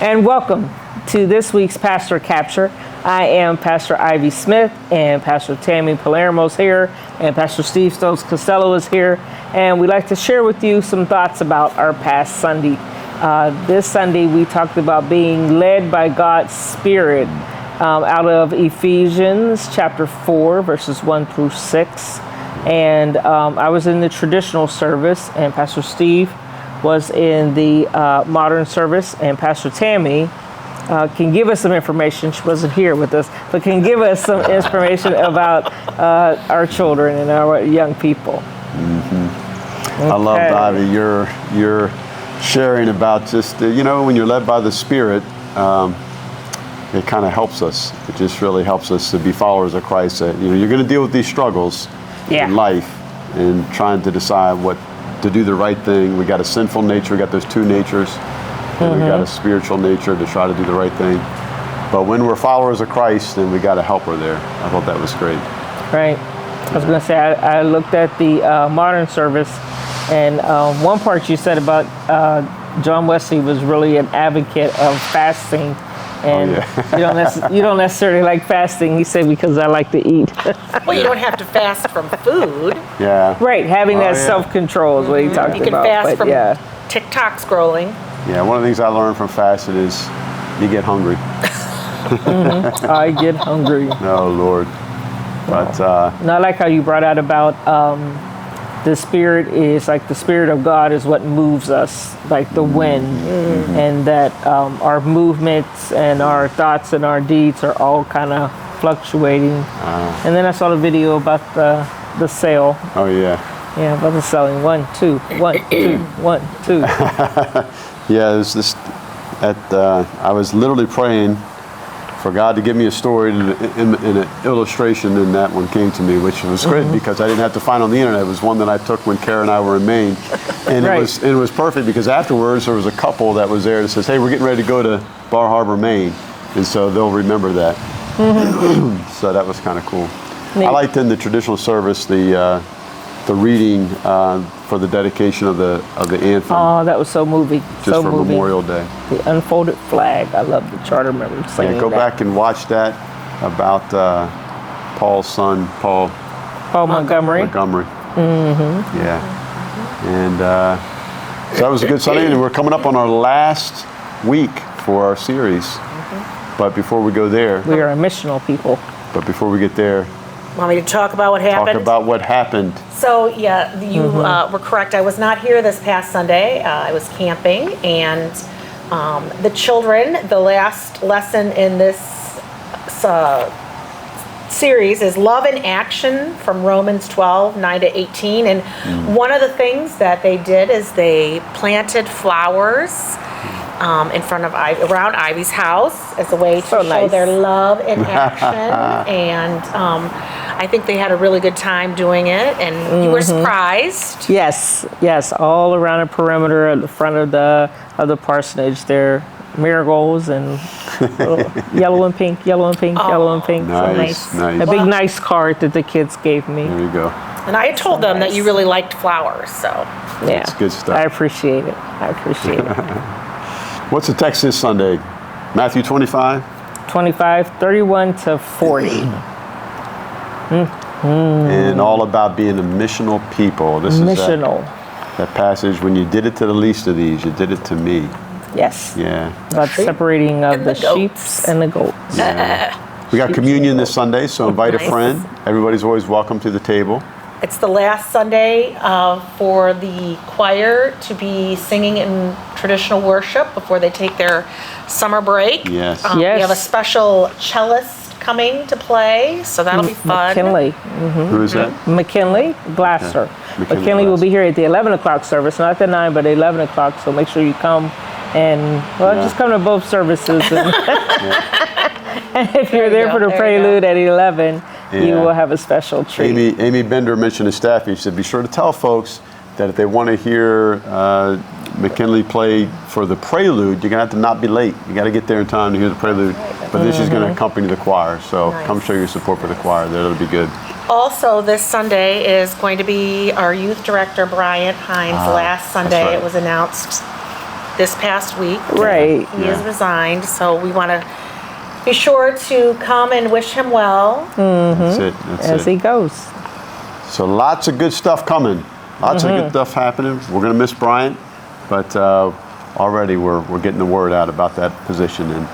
and welcome to this week's Pastor Capture. I am Pastor Ivy Smith, and Pastor Tammy Palermo's here, and Pastor Steve Stokes Costello is here, and we'd like to share with you some thoughts about our past Sunday. This Sunday we talked about being led by God's Spirit out of Ephesians chapter 4, verses 1 through 6. And I was in the traditional service, and Pastor Steve was in the modern service, and Pastor Tammy can give us some information. She wasn't here with us, but can give us some information about our children and our young people. Mm-hmm. Okay. I love, Ivy, you're sharing about just, when you're led by the Spirit, it kind of helps us. It just really helps us to be followers of Christ. You're going to deal with these struggles in life and trying to decide what to do the right thing. We got a sinful nature, we got those two natures, and we got a spiritual nature to try to do the right thing. But when we're followers of Christ, then we got a helper there. I thought that was great. Right. I was going to say, I looked at the modern service, and one part you said about John Wesley was really an advocate of fasting. And you don't necessarily like fasting, he said, because I like to eat. Well, you don't have to fast from food. Yeah. Right, having that self-control is what he talked about. You can fast from TikTok scrolling. Yeah, one of the things I learned from fasting is you get hungry. I get hungry. Oh, Lord. But and I like how you brought out about the Spirit is like the Spirit of God is what moves us, like the wind, and that our movements and our thoughts and our deeds are all kind of fluctuating. And then I saw the video about the sail. Oh, yeah. Yeah, about the sailing. 1, 2, 1, 2, 1, 2. Yeah, there's this. I was literally praying for God to give me a story and an illustration, and that one came to me, which was great because I didn't have to find on the internet. It was one that I took when Kara and I were in Maine, and it was perfect because afterwards there was a couple that was there that says, "Hey, we're getting ready to go to Bar Harbor, Maine," and so they'll remember that. So that was kind of cool. Neat. I liked in the traditional service the reading for the dedication of the anthem. Oh, that was so moving. Just for Memorial Day. The unfolded flag. I love the charter members singing go back and watch that about Paul's son, Paul Montgomery. Mm-hmm. Yeah. And so that was a good Sunday, and we're coming up on our last week for our series. But before we go there, we are a missional people. But before we get there, want me to talk about what happened? Talk about what happened. So, yeah, you were correct. I was not here this past Sunday. I was camping, and the children, the last lesson in this series is Love in Action from Romans 12, 9 to 18. And one of the things that they did is they planted flowers in front of around Ivy's house as a way to show their love in action. And I think they had a really good time doing it, and you were surprised. Yes, all around the perimeter at the front of the parsonage there, marigolds and yellow and pink, yellow and pink, yellow and pink. Nice, so nice. A big nice card that the kids gave me. There you go. And I had told them that you really liked flowers, so. Yeah, it's good stuff. I appreciate it. What's the text this Sunday? Matthew 25? 25, 31 to 40. And all about being a missional people. This is that passage, when you did it to the least of these, you did it to me. Yes. Yeah. About separating of the sheep and the goats. Yeah. We got communion this Sunday, so invite a friend. Everybody's always welcome to the table. It's the last Sunday for the choir to be singing in traditional worship before they take their summer break. Yes. We have a special cellist coming to play, so that'll be fun. McKinley. Who is that? McKinley Glasser. Yeah. McKinley will be here at the 11 o'clock service, not the 9, but 11 o'clock, so make sure you come and, just come to both services. And, and if you're there for the prelude at 11, you will have a special treat. Amy Bender mentioned to staff, she said, be sure to tell folks that if they want to hear McKinley play for the prelude, you're going to have to not be late. You got to get there in time to hear the prelude. But then she's going to accompany the choir. So come show your support for the choir there. That'll be good. Also, this Sunday is going to be our youth director, Bryant Hines. Last Sunday it was announced this past week. Right. He has resigned, so we want to be sure to come and wish him well. That's it. That's As it. he goes. So lots of good stuff coming. Lots of good stuff happening. We're going to miss Bryant, but already we're getting the word out about that position and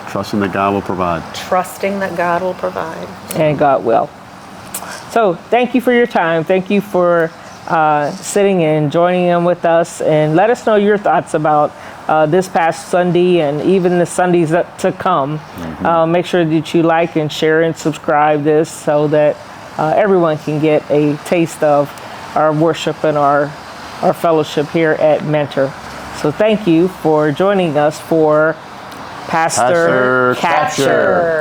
trusting that God will provide. Trusting that God will provide. And God will. So thank you for your time. Thank you for sitting and joining in with us. And let us know your thoughts about this past Sunday and even the Sundays to come. Make sure that you like and share and subscribe this so that everyone can get a taste of our worship and our fellowship here at Mentor. So thank you for joining us for Pastor Pastor Capture. Capture.